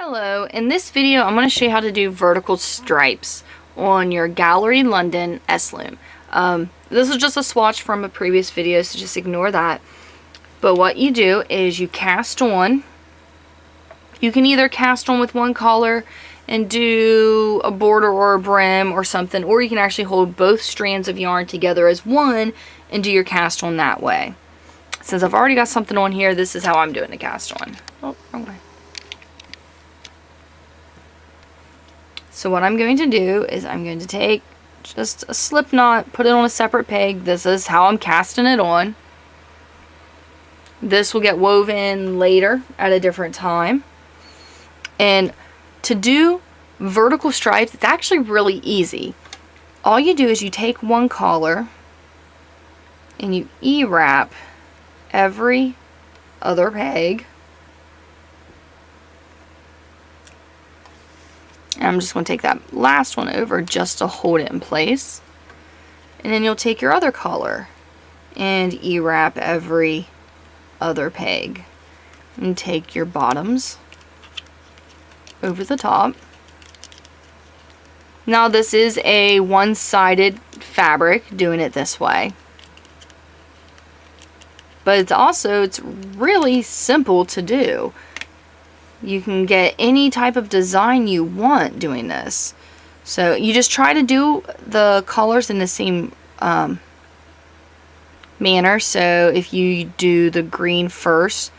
Hello, in this video I'm going to show you how to do vertical stripes on your Gallery London S-Loom. This is just a swatch from a previous video, so just ignore that. But what you do is you cast on. You can either cast on with one color and do a border or a brim or something, or you can actually hold both strands of yarn together as one and do your cast on that way. Since I've already got something on here, this is how I'm doing the cast on. Oh, wrong way. So what I'm going to do is I'm going to take just a slip knot, put it on a separate peg. This is how I'm casting it on. This will get woven later at a different time. And to do vertical stripes, it's actually really easy. All you do is you take one collar and you E-wrap every other peg. And I'm just going to take that last one over just to hold it in place. And then you'll take your other collar and E-wrap every other peg. And take your bottoms over the top. Now this is a one-sided fabric, doing it this way. But it's really simple to do. You can get any type of design you want doing this. So you just try to do the colors in the same manner. So if you do the green first,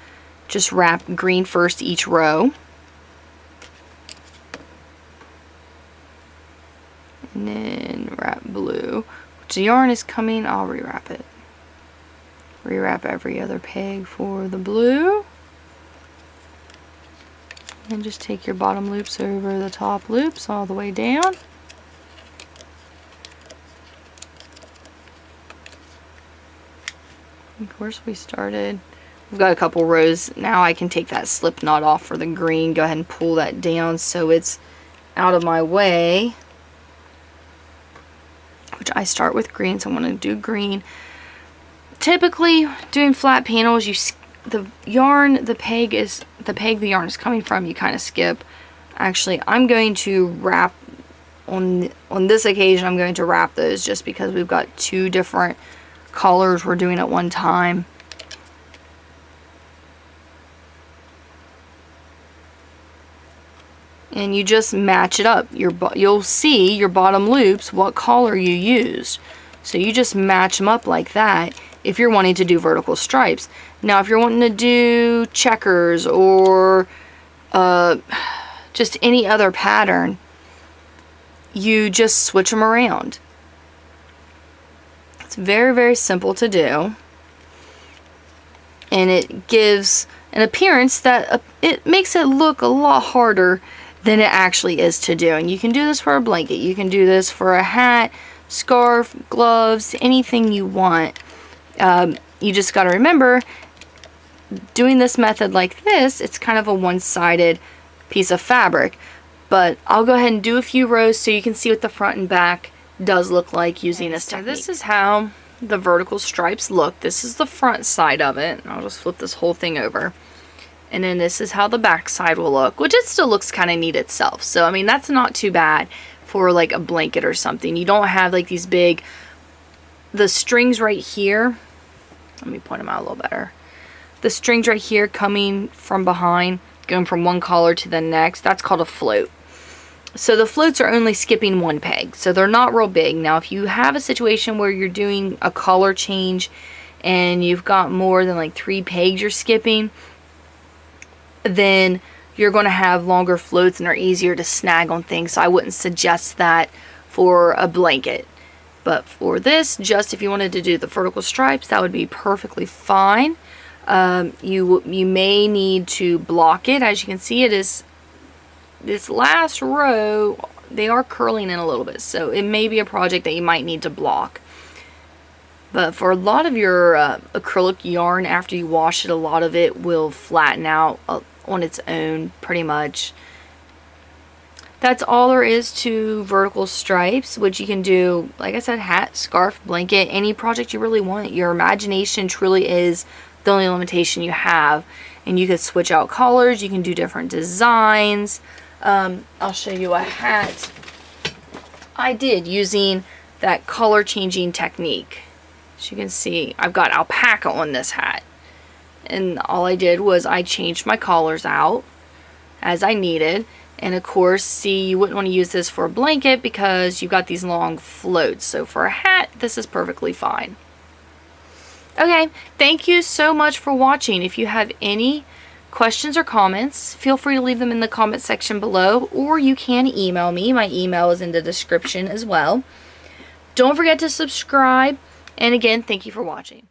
just wrap green first each row. And then wrap blue. Which the yarn is coming, I'll rewrap it. Rewrap every other peg for the blue. And just take your bottom loops over the top loops all the way down. Of course, we've got a couple rows. Now I can take that slip knot off for the green. Go ahead and pull that down so it's out of my way. Which I start with green, so I'm going to do green. Typically, doing flat panels, the peg the yarn is coming from, you kind of skip. Actually, I'm going to wrap on this occasion. I'm going to wrap those just because we've got two different colors we're doing at one time. And you just match it up. You'll see your bottom loops what color you used. So you just match them up like that if you're wanting to do vertical stripes. Now if you're wanting to do checkers or just any other pattern, you just switch them around. It's very, very simple to do. And it gives an appearance that it makes it look a lot harder than it actually is to do. And you can do this for a blanket. You can do this for a hat, scarf, gloves, anything you want. You just got to remember, doing this method like this, it's kind of a one-sided piece of fabric. But I'll go ahead and do a few rows so you can see what the front and back does look like using this technique. This is how the vertical stripes look. This is the front side of it. I'll just flip this whole thing over. And then this is how the back side will look, which it still looks kind of neat itself. So, I mean, that's not too bad for like a blanket or something. You don't have like these big, the strings right here. Let me point them out a little better. The strings right here coming from behind, going from one collar to the next, that's called a float. So the floats are only skipping one peg, so they're not real big. Now if you have a situation where you're doing a color change and you've got more than like 3 pegs you're skipping, then you're going to have longer floats and are easier to snag on things. So I wouldn't suggest that for a blanket. But for this, just if you wanted to do the vertical stripes, that would be perfectly fine. You may need to block it. As you can see, it is this last row, they are curling in a little bit. So it may be a project that you might need to block. But for a lot of your acrylic yarn, after you wash it, a lot of it will flatten out on its own pretty much. That's all there is to vertical stripes, which you can do, like I said, hat, scarf, blanket, any project you really want. Your imagination truly is the only limitation you have. and you could switch out colors. You can do different designs. I'll show you a hat I did using that color changing technique. As you can see, I've got alpaca on this hat, and all I did was I changed my collars out as I needed. And of course, see, you wouldn't want to use this for a blanket because you've got these long floats. So for a hat, this is perfectly fine. Okay, thank you so much for watching. If you have any questions or comments, feel free to leave them in the comment section below, or you can email me. My email is in the description as well. Don't forget to subscribe, and again, thank you for watching.